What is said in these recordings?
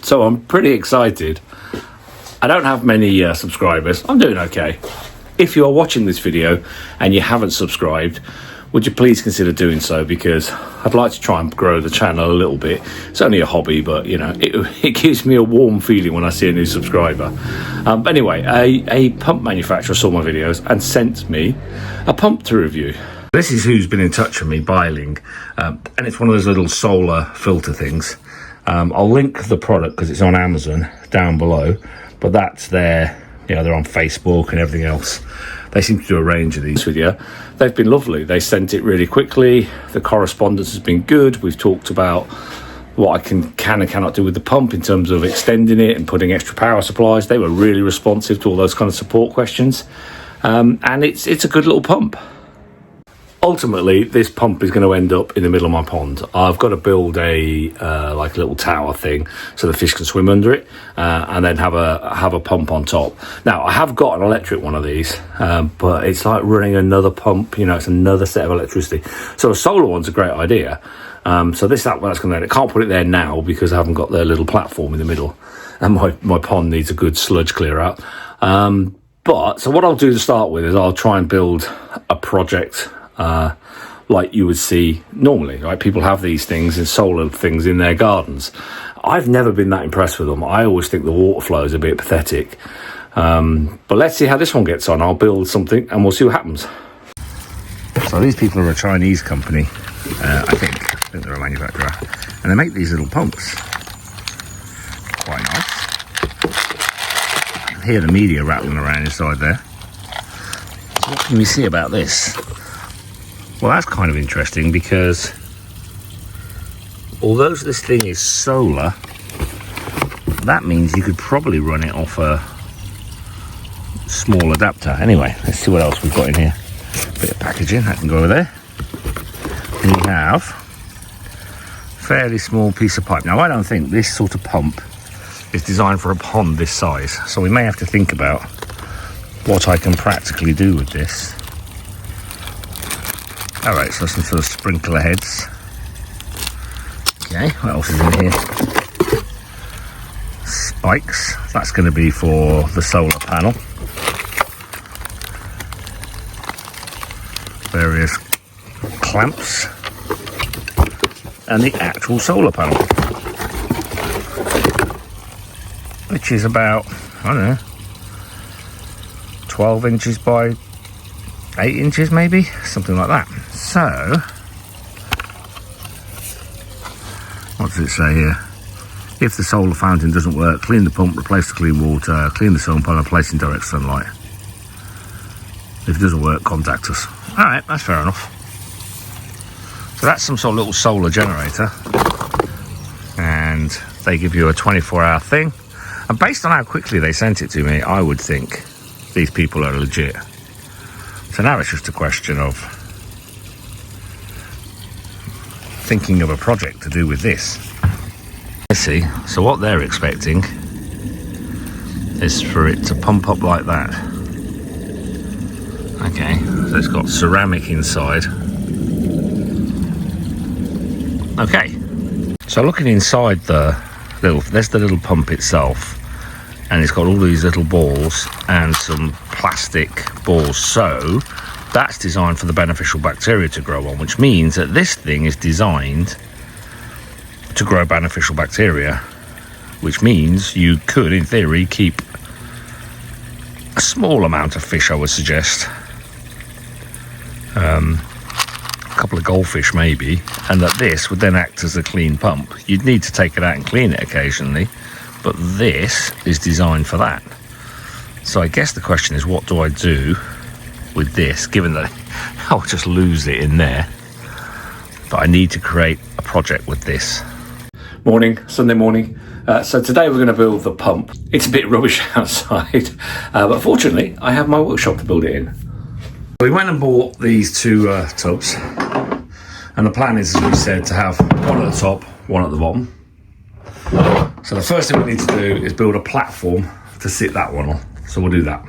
So I'm pretty excited. I don't have many subscribers. I'm doing okay. If you are watching this video and you haven't subscribed, would you please consider doing so, because I'd like to try and grow the channel a little bit. It's only a hobby, but you know, it gives me a warm feeling when I see a new subscriber. Anyway, a pump manufacturer saw my videos and sent me a pump to review. This is who's been in touch with me, Biling, and it's one of those little solar filter things. I'll link the product because it's on Amazon down below, but that's their, you know, they're on Facebook and everything else. They seem to do a range of these with you. They've been lovely. They sent it really quickly. The correspondence has been good. We've talked about what I can and cannot do with the pump in terms of extending it and putting extra power supplies. They were really responsive to all those kind of support questions. And it's a good little pump. Ultimately, this pump is going to end up in the middle of my pond. I've got to build a like a little tower thing so the fish can swim under it, and then have a pump on top. Now, I have got an electric one of these, but it's like running another pump. You know, it's another set of electricity. So a solar one's a great idea. So that's going to. I can't put it there now because I haven't got the little platform in the middle, and my pond needs a good sludge clear out. But so what I'll do to start with is I'll try and build a project. Like you would see normally, right? People have these things and solar things in their gardens. I've never been that impressed with them. I always think the water flow is a bit pathetic. But let's see how this one gets on. I'll build something and we'll see what happens. So these people are a Chinese company, I think they're a manufacturer, and they make these little pumps. Quite nice. I can hear the media rattling around inside there. So what can we see about this? Well, that's kind of interesting because although this thing is solar, that means you could probably run it off a small adapter. Anyway, let's see what else we've got in here. Bit of packaging, that can go over there. And you have a fairly small piece of pipe. Now, I don't think this sort of pump is designed for a pond this size, so we may have to think about what I can practically do with this. Alright, so some sort of sprinkler heads. Okay, what else is in here? Spikes. That's going to be for the solar panel. Various clamps. And the actual solar panel. Which is about, I don't know, 12 inches by 8 inches maybe, something like that. So, what does it say here? If the solar fountain doesn't work, clean the pump, replace the clean water, clean the solar panel, place in direct sunlight. If it doesn't work, contact us. Alright, that's fair enough. So that's some sort of little solar generator. And they give you a 24-hour thing. And based on how quickly they sent it to me, I would think these people are legit. So now it's just a question of thinking of a project to do with this. Let's see, so what they're expecting is for it to pump up like that. Okay, so it's got ceramic inside. Okay, so looking inside there's the little pump itself, and it's got all these little balls and some plastic balls. So that's designed for the beneficial bacteria to grow on, which means that this thing is designed to grow beneficial bacteria, which means you could, in theory, keep a small amount of fish, I would suggest. A couple of goldfish maybe, and that this would then act as a clean pump. You'd need to take it out and clean it occasionally, but this is designed for that. So I guess the question is, what do I do with this, given that I'll just lose it in there? But I need to create a project with this. Morning, Sunday morning. So today we're going to build the pump. It's a bit rubbish outside, but fortunately I have my workshop to build it in. We went and bought these two tubs, and the plan is, as we said, to have one at the top, one at the bottom. So the first thing we need to do is build a platform to sit that one on. So we'll do that.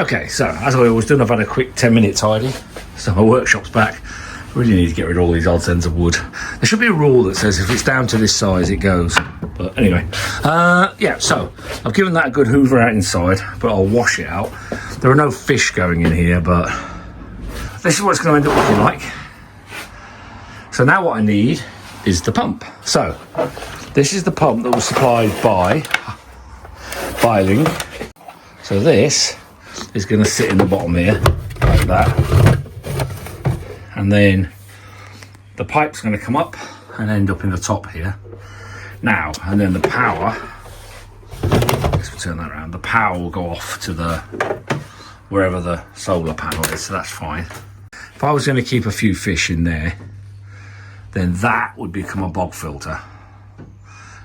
Okay, so as I always do, I've had a quick 10-minute tidy. So my workshop's back. Really need to get rid of all these odds ends of wood. There should be a rule that says if it's down to this size, it goes. But anyway, yeah, so I've given that a good hoover out inside, but I'll wash it out. There are no fish going in here, but this is what it's going to end up looking like. So now what I need is the pump. So this is the pump that was supplied by Biling. So this is going to sit in the bottom here, like that. And then the pipe's going to come up and end up in the top here. Now, and then the power, let's turn that around, the power will go off to the, wherever the solar panel is, so that's fine. If I was going to keep a few fish in there, then that would become a bog filter.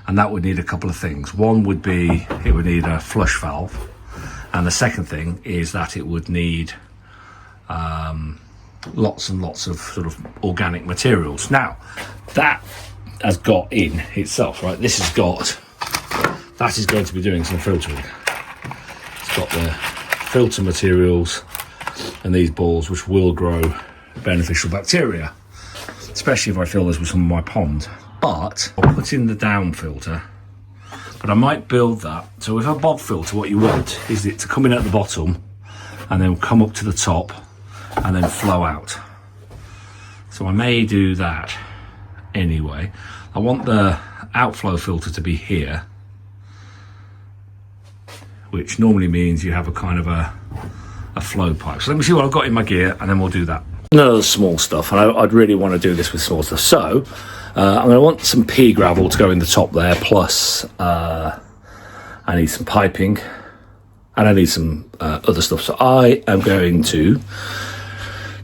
And that would need a couple of things. One would be, it would need a flush valve. And the second thing is that it would need lots and lots of sort of organic materials. Now, that has got in itself, right? This has got, that is going to be doing some filtering. It's got the filter materials and these balls which will grow beneficial bacteria, especially if I fill this with some of my pond. But I'll put in the down filter, but I might build that. So with a bog filter, what you want is it to come in at the bottom and then come up to the top and then flow out. So I may do that anyway. I want the outflow filter to be here, which normally means you have a kind of a flow pipe. So let me see what I've got in my gear and then we'll do that. None of the small stuff, and I'd really want to do this with small stuff. So I'm going to want some pea gravel to go in the top there, plus I need some piping and I need some other stuff. So I am going to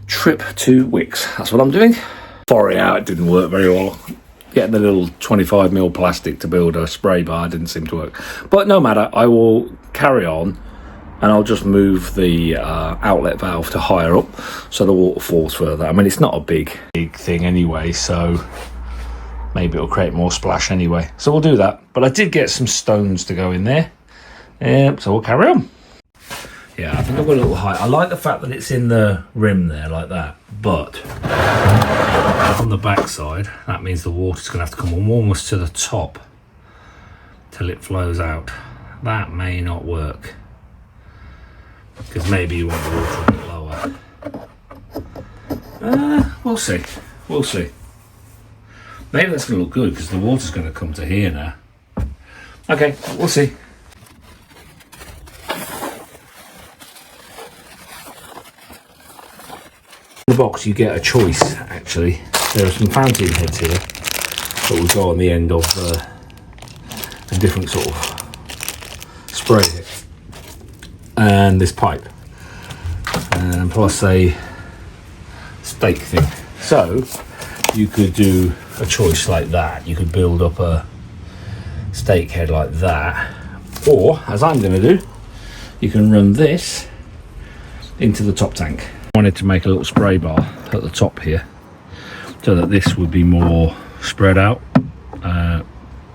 trip 2 wicks. That's what I'm doing. Sorry, out, it didn't work very well. Getting the little 25mm plastic to build a spray bar didn't seem to work. But no matter, I will carry on and I'll just move the outlet valve to higher up so the water falls further. I mean, it's not a big thing anyway, so maybe it'll create more splash anyway. So we'll do that. But I did get some stones to go in there. So we'll carry on. Yeah, I think I've got a little height. I like the fact that it's in the rim there like that, but on the back side, that means the water's going to have to come almost to the top till it flows out. That may not work, because maybe you want the water a bit lower. We'll see. We'll see. Maybe that's going to look good, because the water's going to come to here now. Okay, we'll see. In the box you get a choice, actually. There are some fountain heads here that will go on the end of a different sort of spray and this pipe, and plus a stake thing. So you could do a choice like that. You could build up a stake head like that, or as I'm going to do, you can run this into the top tank. I wanted to make a little spray bar at the top here so that this would be more spread out,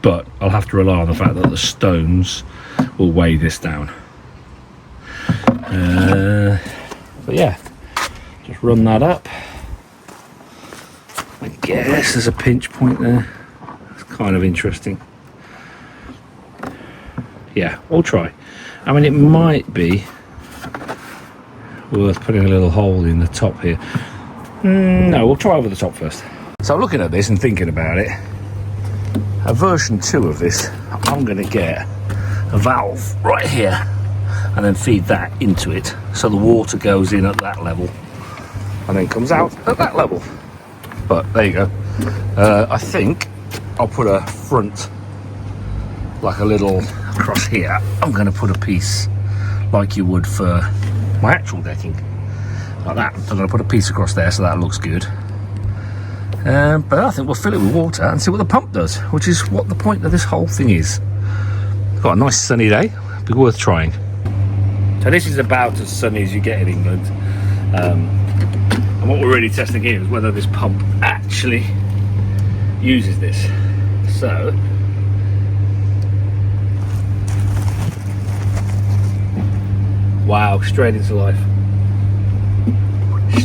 but I'll have to rely on the fact that the stones will weigh this down. But yeah, just run that up. I guess there's a pinch point there. It's kind of interesting. Yeah, we'll try. I mean, it might be worth putting a little hole in the top here. No, we'll try over the top first. So looking at this and thinking about it, a version 2 of this, I'm going to get a valve right here and then feed that into it so the water goes in at that level and then comes out at that level. But there you go. I think I'll put a front, like a little across here. I'm going to put a piece like you would for my actual decking, like that. I'm going to put a piece across there so that looks good. But I think we'll fill it with water and see what the pump does, which is what the point of this whole thing is. Got a nice sunny day, be worth trying. So this is about as sunny as you get in England, and what we're really testing here is whether this pump actually uses this. So Wow, straight into life.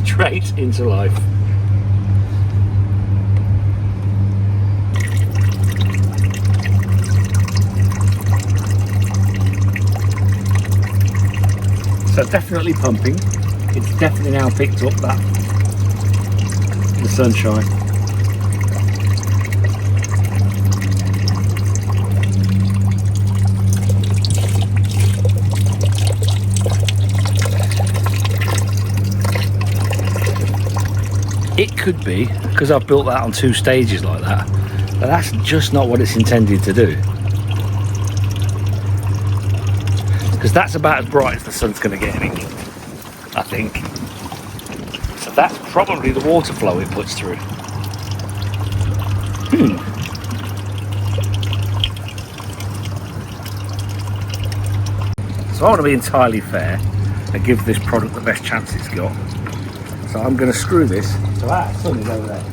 Straight into life. So definitely pumping. It's definitely now picked up that the sunshine. It could be because I've built that on 2 stages like that, but that's just not what it's intended to do. Because that's about as bright as the sun's going to get in England, I think. So that's probably the water flow it puts through. So I want to be entirely fair and give this product the best chance it's got. So I'm going to screw this. So that sun is over there.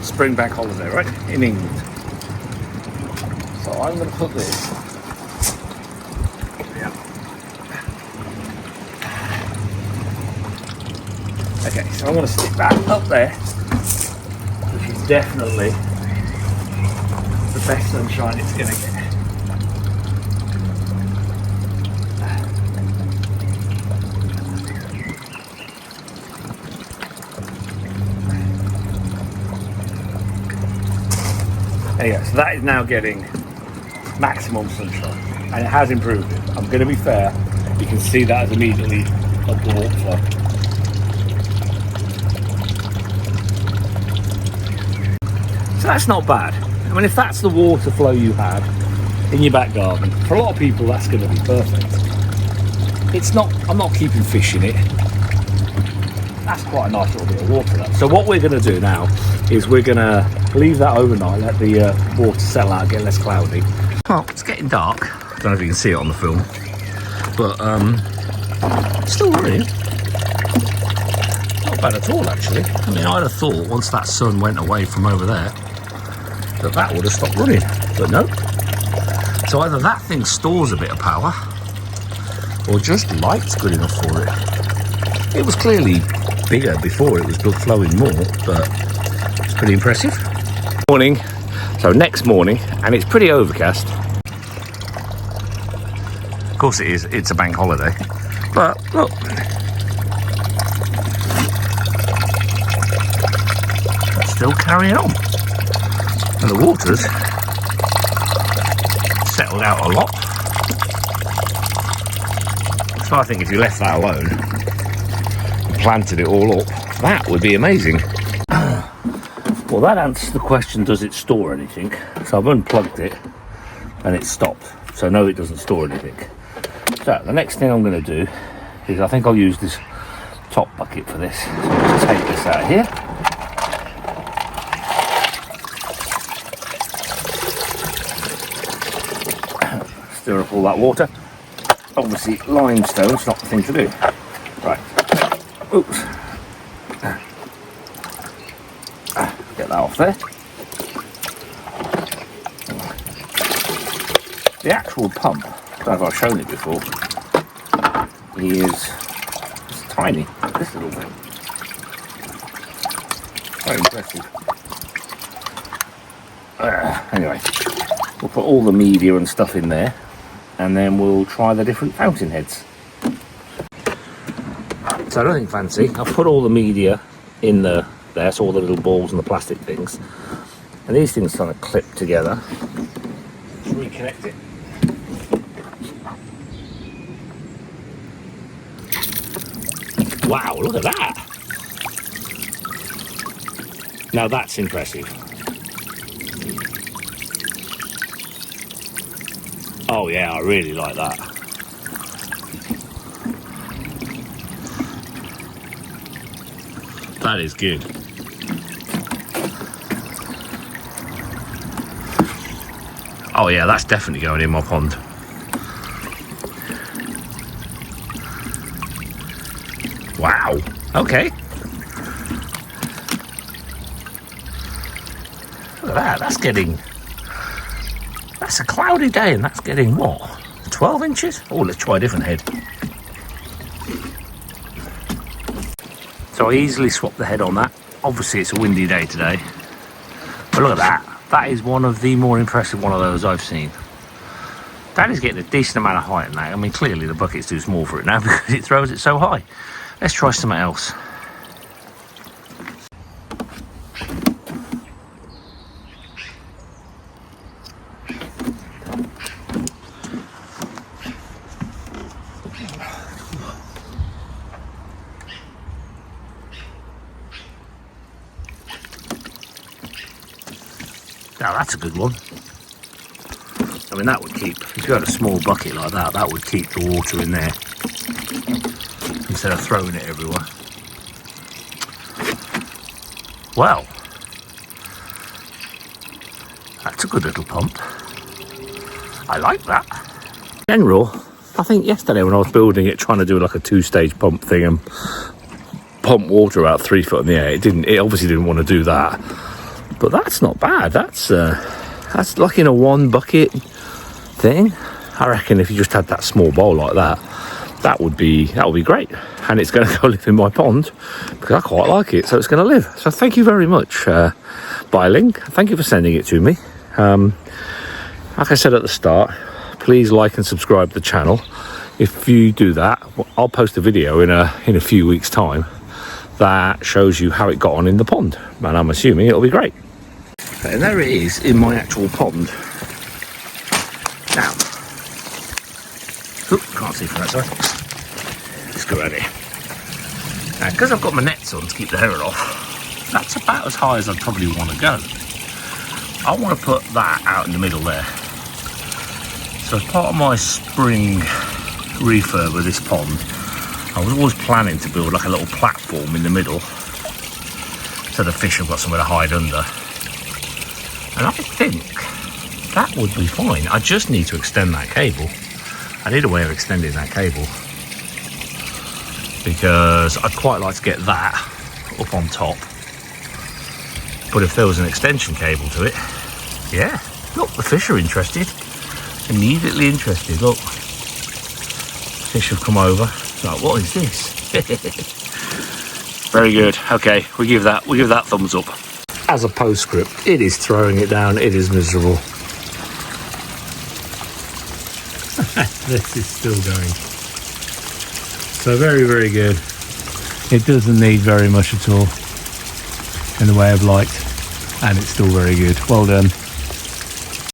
Spring bank holiday, right? In England. So I'm going to put this. Okay, so I'm going to stick that up there, which is definitely the best sunshine it's going to get. There you go, so that is now getting maximum sunshine, and it has improved it. I'm going to be fair, you can see that as immediately up the water flow. So that's not bad. I mean, if that's the water flow you have in your back garden, for a lot of people that's going to be perfect. It's not, I'm not keeping fish in it. That's quite a nice little bit of water though. So what we're going to do now is we're going to leave that overnight, let the water settle out, get less cloudy. Well, it's getting dark. I don't know if you can see it on the film, but it's still running. Not bad at all, actually. I mean, I'd have thought once that sun went away from over there, that would have stopped running, but no. So either that thing stores a bit of power, or just light's good enough for it. It was clearly bigger before it was flowing more, but it's pretty impressive. Morning. So next morning, and it's pretty overcast. Of course it is, it's a bank holiday. But look. It's still carrying on. And the water's settled out a lot. So I think if you left that alone, planted it all up, that would be amazing. Well, that answers the question, does it store anything? So I've unplugged it and it stopped. So no, it doesn't store anything. So the next thing I'm going to do is I think I'll use this top bucket for this. So I'll just take this out here. Stir up all that water. Obviously limestone's not the thing to do. Right. Oops. Get that off there. The actual pump, as I've shown it before, is tiny. This little thing. Very impressive. Anyway, we'll put all the media and stuff in there, and then we'll try the different fountain heads. So nothing fancy. I've put all the media in there, so all the little balls and the plastic things. And these things kind of clip together. Reconnect it. Wow, look at that! Now that's impressive. Oh yeah, I really like that. That is good. Oh yeah, that's definitely going in my pond. Wow, okay. Look at that, that's a cloudy day and that's getting what? 12 inches? Oh, let's try a different head. So I easily swapped the head on that. Obviously it's a windy day today. But look at that. That is one of the more impressive one of those I've seen. That is getting a decent amount of height in that. I mean, clearly the bucket's too small for it now because it throws it so high. Let's try something else. Now that's a good one. I mean, that would keep, if you had a small bucket like that, that would keep the water in there instead of throwing it everywhere. Well, that's a good little pump. I like that. In general, I think yesterday when I was building it, trying to do like a 2-stage pump thing and pump water out 3 foot in the air, it obviously didn't want to do that. But that's not bad. That's like in a 1 bucket thing. I reckon if you just had that small bowl like that, that would be great. And it's going to go live in my pond because I quite like it, so it's going to live. So thank you very much, Biling. Thank you for sending it to me. Like I said at the start, please like and subscribe to the channel. If you do that, I'll post a video in a few weeks' time that shows you how it got on in the pond, and I'm assuming it'll be great. And there it is in my actual pond. Now, can't see from that side. Let's go around here. Now, because I've got my nets on to keep the hair off, that's about as high as I'd probably want to go. I want to put that out in the middle there. So as part of my spring refurb of this pond, I was always planning to build like a little platform in the middle so the fish have got somewhere to hide under. And I think that would be fine. I just need to extend that cable. I need a way of extending that cable because I'd quite like to get that up on top. But if there was an extension cable to it, yeah, look, the fish are interested. Immediately interested, look. Fish have come over. Like, what is this? Very good. Okay, we give that thumbs up. As a postscript, it is throwing it down. It is miserable. This is still going. So very, very good. It doesn't need very much at all in the way of light, and it's still very good. Well done.